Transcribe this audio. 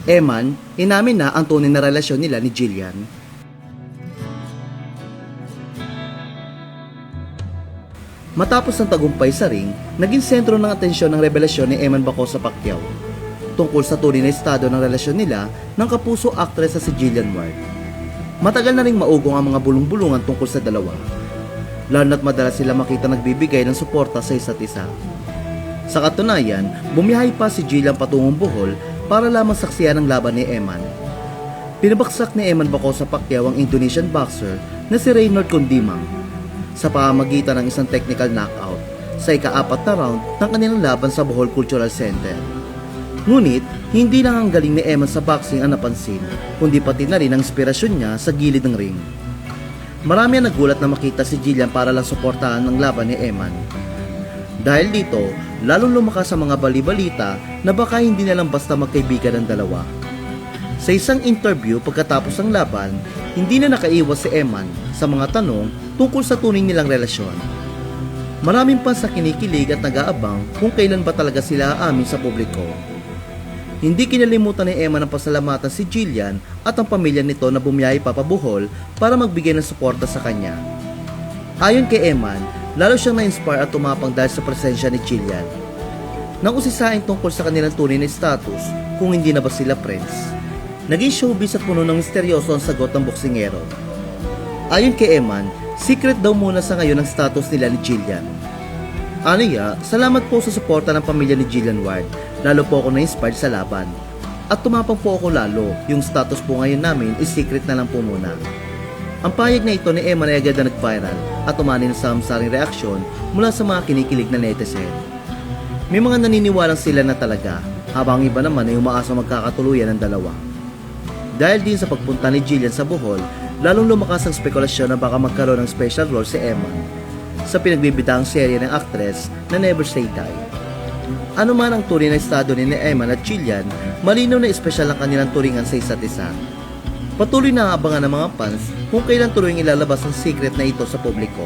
Eman, inamin na ang tunay na relasyon nila ni Jillian. Matapos ang tagumpay sa ring, naging sentro ng atensyon ng revelasyon ni Eman Bacosa Pacquiao tungkol sa tunay na estado ng relasyon nila ng kapuso actress na si Jillian Ward. Matagal na ring maugong ang mga bulong-bulungan tungkol sa dalawa, lalo na't madalas sila makita nagbibigay ng suporta sa isa't isa. Sa katunayan, bumiyahe pa si Jillian patungong Bohol para lamang saksiyan ang laban ni Eman. Pinabaksak ni Eman Bacosa Pacquiao ang Indonesian boxer na si Reynald Condimang sa pamamagitan ng isang technical knockout sa ika-4 na round ng kanilang laban sa Bohol Cultural Center. Ngunit, hindi lang ang galing ni Eman sa boxing ang napansin, kundi pati na rin ang inspirasyon niya sa gilid ng ring. Marami ang nagulat na makita si Jillian para lang suportahan ang laban ni Eman. Dahil dito, lalong lumakas ang mga balibalita na baka hindi na lang basta magkaibigan ang dalawa. Sa isang interview pagkatapos ng laban, hindi na nakaiwas si Eman sa mga tanong tungkol sa tunay nilang relasyon. Maraming fans sa kinikilig at nag-aabang kung kailan ba talaga sila aamin sa publiko. Hindi kinalimutan ni Eman ang pasalamatan si Jillian at ang pamilya nito na bumiyahe pa Bohol para magbigay ng suporta sa kanya. Ayon kay Eman, lalo siyang na-inspire at tumapang dahil sa presensya ni Jillian. Nang usisain tungkol sa kanilang tunay na status kung hindi na ba sila friends, naging showbiz at puno ng misteryoso ang sagot ng boksingero. Ayon kay Eman, secret daw muna sa ngayon ang status nila ni Jillian. Aniya, salamat po sa suporta ng pamilya ni Jillian Ward, lalo po ako na-inspired sa laban. At tumapang po ako lalo, yung status po ngayon namin is secret na lang po muna. Ang payag na ito ni Eman ay agad na nag-viral at umani ng samsaring reaksyon mula sa mga kinikilig na netizen. May mga naniniwalang sila na talaga, habang iba naman ay umaasang magkakatuluyan ng dalawa. Dahil din sa pagpunta ni Jillian sa Bohol, lalong lumakas ang spekulasyon na baka magkaroon ng special role si Eman sa pinagbibitaang serye ng actress na Never Say Die. Ano man ang tunay na estado ni Eman at Jillian, malinaw na espesyal ang kanilang turingan sa isa't isa. Patuloy na abangan ng mga fans kung kailan tuloy ilalabas ang secret na ito sa publiko.